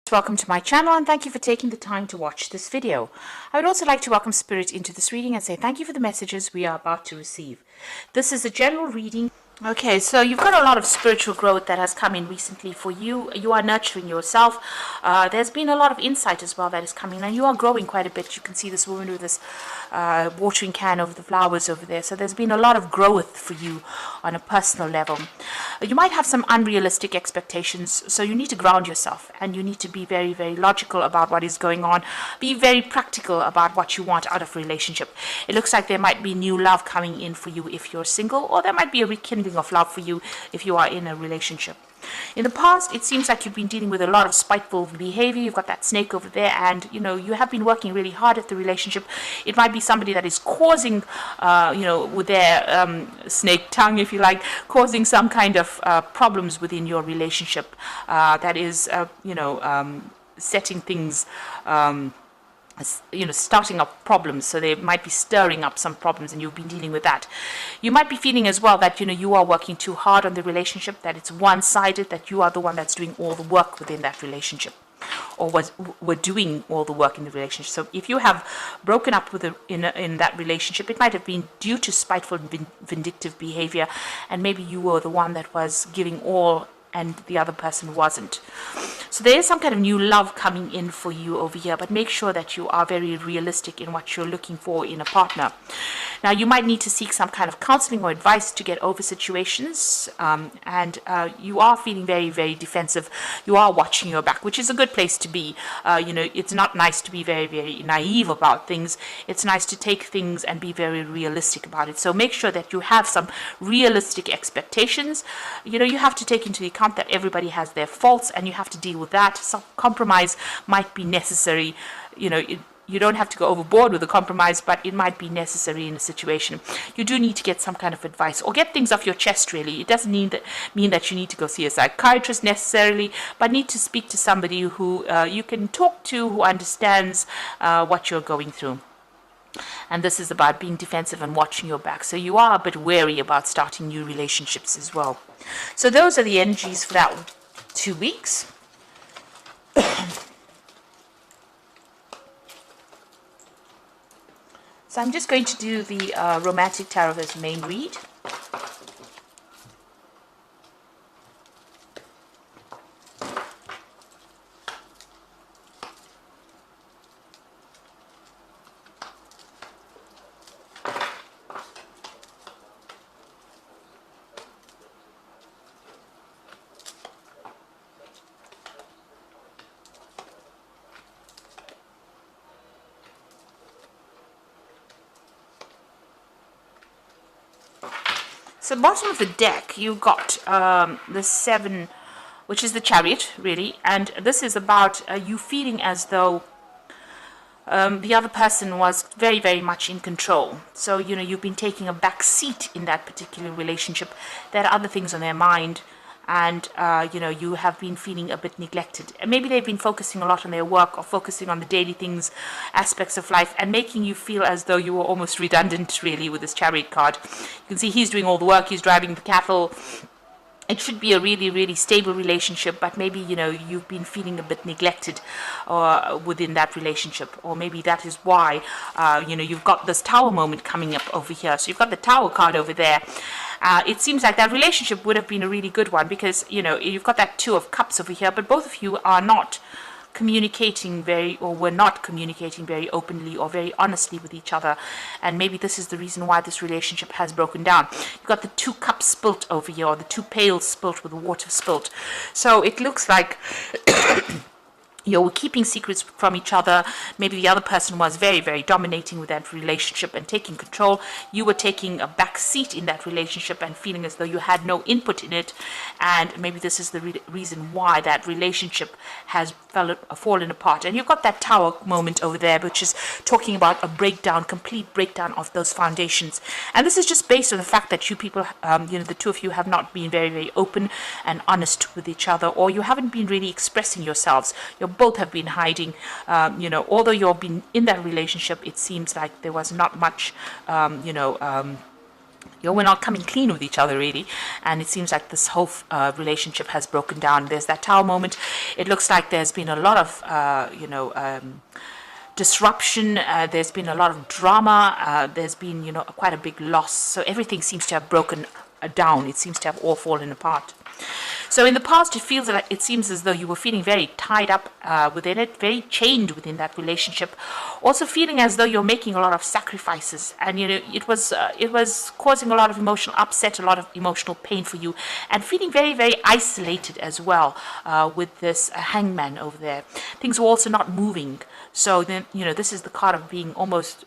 Welcome to my channel and thank you for taking the time to watch this video. I would also like to welcome Spirit into this reading and say thank you for the messages we are about to receive. This is a general reading. Okay, so you've got a lot of spiritual growth that has come in recently for you. You are nurturing yourself. There's been a lot of insight as well that is coming, and you are growing quite a bit. You can see this woman with this watering can over the flowers over there. So there's been a lot of growth for you on a personal level. You might have some unrealistic expectations, so you need to ground yourself and you need to be very, very logical about what is going on. Be very practical about what you want out of a relationship. It looks like there might be new love coming in for you if you're single, or there might be a rekindling of love for you if you are in a relationship. In the past, it seems like you've been dealing with a lot of spiteful behavior. You've got that snake over there, and you have been working really hard at the relationship. It might be somebody that is causing, with their snake tongue, if you like, causing some kind of problems within your relationship. That is, setting things. Starting up problems, so they might be stirring up some problems and you've been dealing with that. You might be feeling as well that you are working too hard on the relationship, that it's one-sided, that you are the one that's doing all the work within that relationship, or were doing all the work in the relationship. So if you have broken up with in that relationship, it might have been due to spiteful and vindictive behavior, and maybe you were the one that was giving all and the other person wasn't. So there is some kind of new love coming in for you over here, but make sure that you are very realistic in what you're looking for in a partner. Now, you might need to seek some kind of counseling or advice to get over situations, and you are feeling very, very defensive. You are watching your back, which is a good place to be. It's not nice to be very, very naive about things. It's nice to take things and be very realistic about it. So make sure that you have some realistic expectations. You have to take into account that everybody has their faults, and you have to deal with that. Some compromise might be necessary. You don't have to go overboard with the compromise, but it might be necessary in a situation. You do need to get some kind of advice or get things off your chest, really. It doesn't mean that you need to go see a psychiatrist necessarily, but need to speak to somebody who you can talk to, who understands what you're going through. And this is about being defensive and watching your back. So you are a bit wary about starting new relationships as well. So those are the energies for that 2 weeks. So I'm just going to do the Romantic Tarot as main read. So bottom of the deck, you've got the 7, which is the Chariot, really. And this is about you feeling as though the other person was very, very much in control. So, you've been taking a back seat in that particular relationship. There are other things on their mind. And, you have been feeling a bit neglected. And maybe they've been focusing a lot on their work or focusing on the daily things, aspects of life, and making you feel as though you were almost redundant, really, with this Chariot card. You can see he's doing all the work, he's driving the cattle. It should be a really, really stable relationship, but maybe, you've been feeling a bit neglected within that relationship. Or maybe that is why, you've got this Tower moment coming up over here. So you've got the Tower card over there. It seems like that relationship would have been a really good one because, you've got that 2 of Cups over here, but both of you are not communicating were not communicating very openly or very honestly with each other, and maybe this is the reason why this relationship has broken down. You've got the 2 cups spilt over here, or the 2 pails spilt with the water spilt. So it looks like you were keeping secrets from each other. Maybe the other person was very, very dominating with that relationship and taking control. You were taking a back seat in that relationship and feeling as though you had no input in it. And maybe this is the reason why that relationship has fallen apart. And you've got that Tower moment over there, which is talking about a breakdown, complete breakdown of those foundations. And this is just based on the fact that you people, the 2 of you have not been very, very open and honest with each other, or you haven't been really expressing yourselves. You're both have been hiding. Although you've been in that relationship, it seems like there was not much, We're not coming clean with each other really, and it seems like this whole relationship has broken down. There's that Tower moment. It looks like there's been a lot of disruption. There's been a lot of drama. There's been quite a big loss. So everything seems to have broken down. It seems to have all fallen apart. So in the past, it seems as though you were feeling very tied up within it, very chained within that relationship. Also feeling as though you're making a lot of sacrifices, and it was causing a lot of emotional upset, a lot of emotional pain for you, and feeling very, very isolated as well with this hangman over there. Things were also not moving. So then this is the card of being almost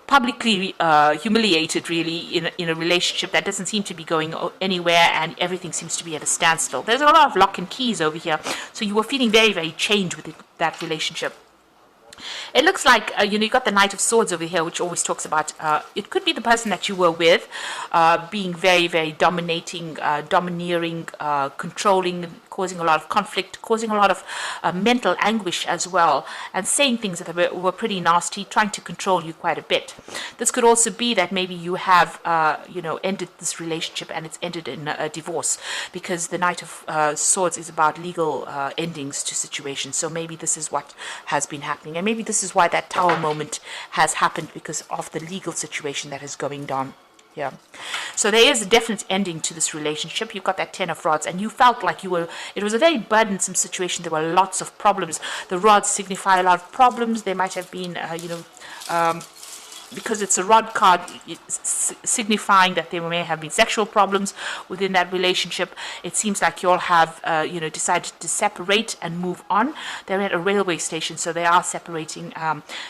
publicly humiliated really in a relationship that doesn't seem to be going anywhere, and everything seems to be at a standstill. There's a lot of lock and keys over here, so you were feeling very, very chained with that relationship. It looks like, you got the Knight of Swords over here, which always talks about, it could be the person that you were with being very, very dominating, domineering, controlling, causing a lot of conflict, causing a lot of mental anguish as well, and saying things that were pretty nasty, trying to control you quite a bit. This could also be that maybe you have, ended this relationship and it's ended in a divorce, because the Knight of Swords is about legal endings to situations. So maybe this is what has been happening, and maybe this is why that Tower moment has happened, because of the legal situation that is going down. Yeah. So there is a definite ending to this relationship. You've got that Ten of Rods, and you felt like it was a very burdensome situation. There were lots of problems. The rods signify a lot of problems. There might have been, because it's a rod card, signifying that there may have been sexual problems within that relationship. It seems like you all have, decided to separate and move on. They're at a railway station, so they are separating.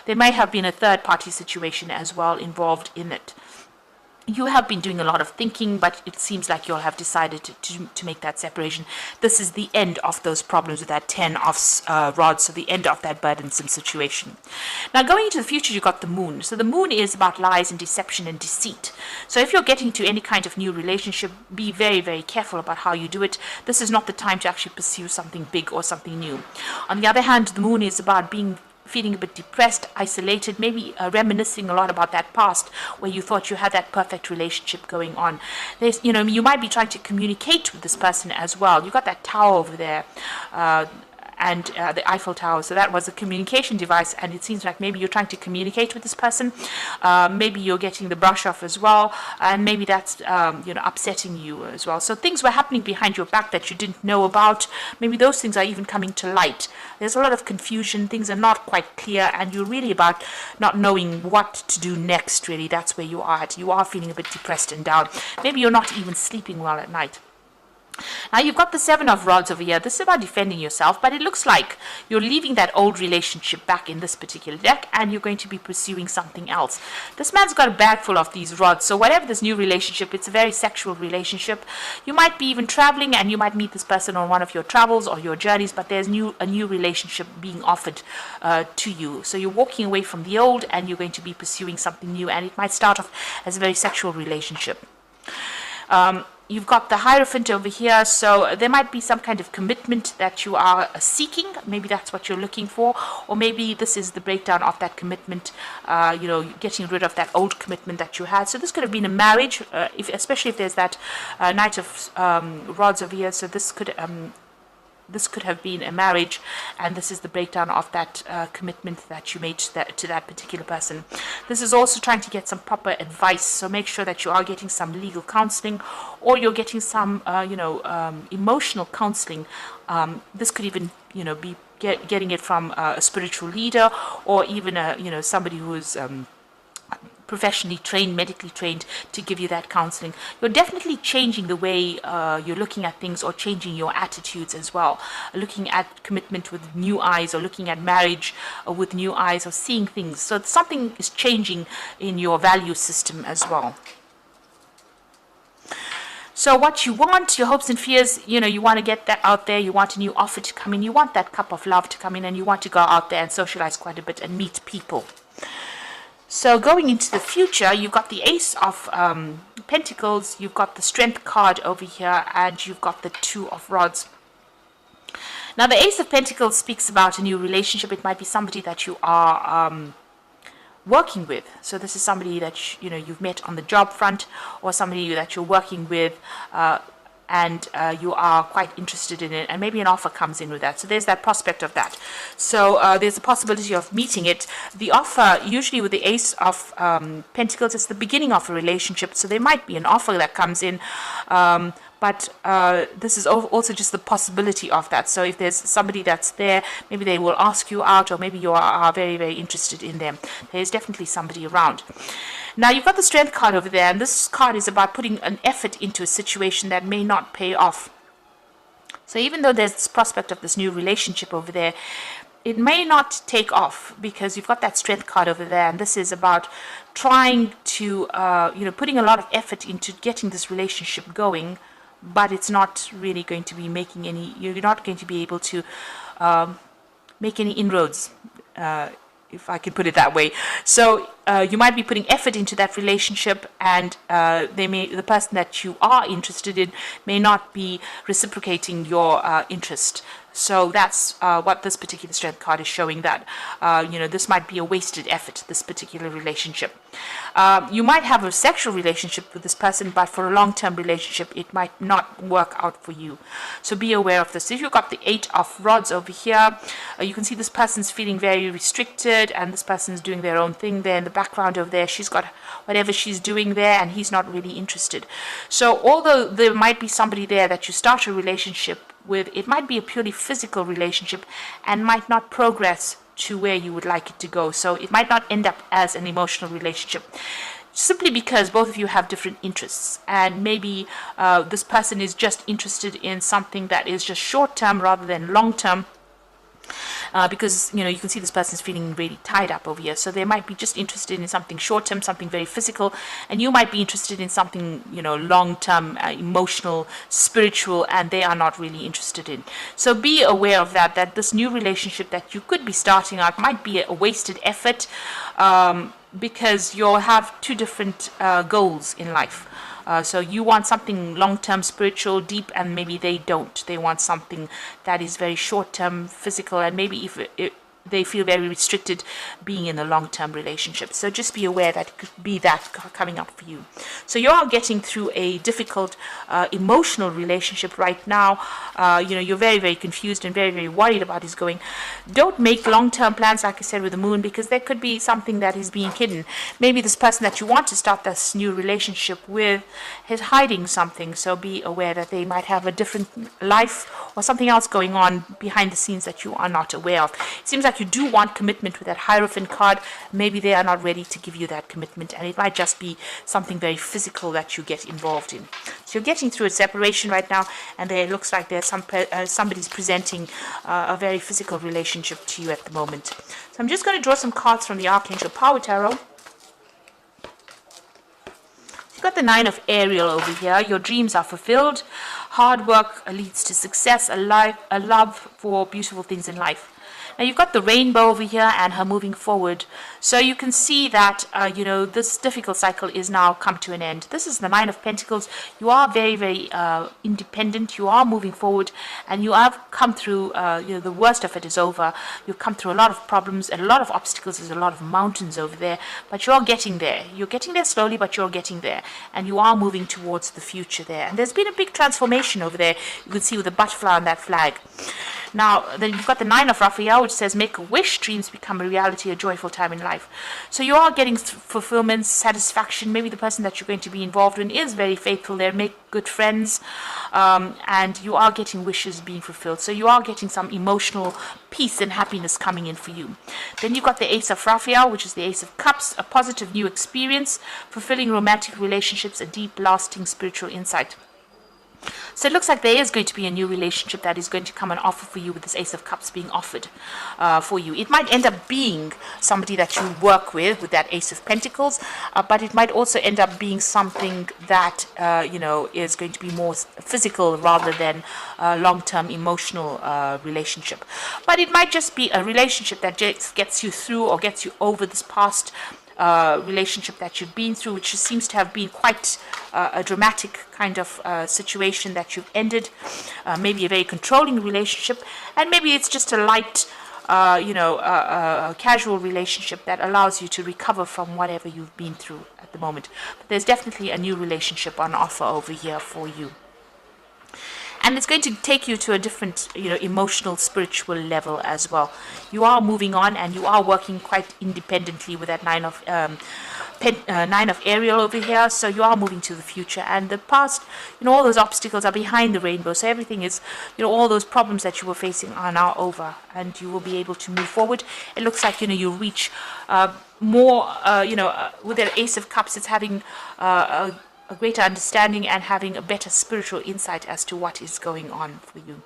There may have been a third-party situation as well involved in it. You have been doing a lot of thinking, but it seems like you'll have decided to make that separation. This is the end of those problems with that Ten of Rods, so the end of that burdensome situation. Now, going into the future, you've got the Moon. So the Moon is about lies and deception and deceit. So if you're getting to any kind of new relationship, be very, very careful about how you do it. This is not the time to actually pursue something big or something new. On the other hand, the Moon is about feeling a bit depressed, isolated, maybe reminiscing a lot about that past where you thought you had that perfect relationship going on. There's, you might be trying to communicate with this person as well. You got that tower over there, and the Eiffel Tower. So that was a communication device, and it seems like maybe you're trying to communicate with this person. Maybe you're getting the brush off as well, and maybe that's upsetting you as well. So things were happening behind your back that you didn't know about. Maybe those things are even coming to light. There's a lot of confusion. Things are not quite clear, and you're really about not knowing what to do next. Really, that's where you are at. You are feeling a bit depressed and down. Maybe you're not even sleeping well at night. Now you've got the Seven of Rods over here. This is about defending yourself, but it looks like you're leaving that old relationship back in this particular deck, and you're going to be pursuing something else. This man's got a bag full of these rods, so whatever this new relationship, it's a very sexual relationship. You might be even traveling, and you might meet this person on one of your travels or your journeys, but there's a new relationship being offered to you. So you're walking away from the old, and you're going to be pursuing something new, and it might start off as a very sexual relationship. You've got the Hierophant over here, so there might be some kind of commitment that you are seeking. Maybe that's what you're looking for, or maybe this is the breakdown of that commitment, getting rid of that old commitment that you had. So this could have been a marriage, especially if there's that Knight of Rods over here. So this could have been a marriage, and this is the breakdown of that commitment that you made to that particular person. This is also trying to get some proper advice, so make sure that you are getting some legal counseling, or you're getting some emotional counseling. This could even be getting it from a spiritual leader, or even somebody who is professionally trained, medically trained, to give you that counseling. You're definitely changing the way you're looking at things, or changing your attitudes as well. Looking at commitment with new eyes, or looking at marriage with new eyes, or seeing things. So something is changing in your value system as well. So what you want, your hopes and fears, you want to get that out there. You want a new offer to come in. You want that cup of love to come in, and you want to go out there and socialize quite a bit and meet people. So going into the future, you've got the Ace of Pentacles, you've got the Strength card over here, and you've got the Two of Rods. Now the Ace of Pentacles speaks about a new relationship. It might be somebody that you are working with. So this is somebody that you've met on the job front, or somebody that you're working with, and you are quite interested in it, and maybe an offer comes in with that. So there's that prospect of that. So there's a possibility of meeting it. The offer, usually with the Ace of Pentacles, it's the beginning of a relationship. So there might be an offer that comes in, but this is also just the possibility of that. So if there's somebody that's there, maybe they will ask you out, or maybe you are very, very interested in them. There's definitely somebody around. Now, you've got the Strength card over there, and this card is about putting an effort into a situation that may not pay off. So even though there's this prospect of this new relationship over there, it may not take off, because you've got that Strength card over there, and this is about trying to, putting a lot of effort into getting this relationship going, but it's not really going to be making any, you're not going to be able to make any inroads, if I can put it that way. So you might be putting effort into that relationship, and the person that you are interested in may not be reciprocating your interest. So that's what this particular Strength card is showing, that this might be a wasted effort, this particular relationship. You might have a sexual relationship with this person, but for a long-term relationship, it might not work out for you. So be aware of this. If you've got the 8 of Rods over here, you can see this person's feeling very restricted, and this person's doing their own thing there in the background over there. She's got whatever she's doing there, and he's not really interested. So although there might be somebody there that you start a relationship with, it might be a purely physical relationship and might not progress to where you would like it to go. So it might not end up as an emotional relationship, simply because both of you have different interests, and maybe this person is just interested in something that is just short-term rather than long-term. Because you can see this person's feeling really tied up over here, so they might be just interested in something short-term, something very physical, and you might be interested in something long-term, emotional, spiritual, and they are not really interested in. So be aware of that this new relationship that you could be starting out might be a wasted effort, because you'll have two different goals in life. So you want something long-term, spiritual, deep, and maybe they don't. They want something that is very short-term, physical, and maybe if they feel very restricted being in a long-term relationship. So just be aware that it could be that coming up for you. So you are getting through a difficult emotional relationship right now. You're very, very confused and very, very worried about his going. Don't make long-term plans, like I said, with the moon, because there could be something that is being hidden. Maybe this person that you want to start this new relationship with is hiding something. So be aware that they might have a different life or something else going on behind the scenes that you are not aware of. It seems like you do want commitment with that Hierophant card. Maybe they are not ready to give you that commitment, and it might just be something very physical that you get involved in. So you're getting through a separation right now, and there looks like there's somebody's presenting a very physical relationship to you at the moment. So I'm just going to draw some cards from the Archangel Power Tarot. You've got the 9 of Ariel over here. Your dreams are fulfilled. Hard work leads to success. A love for beautiful things in life. Now you've got the Rainbow over here and her moving forward. So you can see that, this difficult cycle is now come to an end. This is the 9 of Pentacles. You are very, very independent. You are moving forward, and you have come through, the worst of it is over. You've come through a lot of problems and a lot of obstacles. There's a lot of mountains over there, but you're getting there. You're getting there slowly, but you're getting there. And you are moving towards the future there. And there's been a big transformation over there. You can see with the butterfly on that flag. Now, then you've got the 9 of Raphael, which says, make a wish, dreams become a reality, a joyful time in life. So you are getting fulfillment, satisfaction. Maybe the person that you're going to be involved in is very faithful there, make good friends, and you are getting wishes being fulfilled. So you are getting some emotional peace and happiness coming in for you. Then you've got the Ace of Raphael, which is the Ace of Cups, a positive new experience, fulfilling romantic relationships, a deep, lasting spiritual insight. So it looks like there is going to be a new relationship that is going to come and offer for you, with this Ace of Cups being offered for you. It might end up being somebody that you work with that Ace of Pentacles, but it might also end up being something that, is going to be more physical rather than a long-term emotional relationship. But it might just be a relationship that just gets you through or gets you over this past relationship that you've been through, which seems to have been quite a dramatic kind of situation that you've ended. Maybe a very controlling relationship, and maybe it's just a light a casual relationship that allows you to recover from whatever you've been through at the moment. But there's definitely a new relationship on offer over here for you. And it's going to take you to a different, emotional, spiritual level as well. You are moving on, and you are working quite independently with that nine of Ariel over here. So you are moving to the future, and the past, all those obstacles are behind the rainbow. So everything is, all those problems that you were facing are now over, and you will be able to move forward. It looks like, you reach more, with the Ace of Cups, it's having a greater understanding and having a better spiritual insight as to what is going on for you.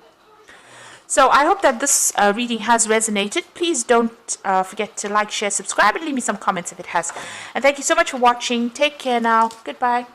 So I hope that this reading has resonated. Please don't forget to like, share, subscribe, and leave me some comments if it has. And thank you so much for watching. Take care now. Goodbye.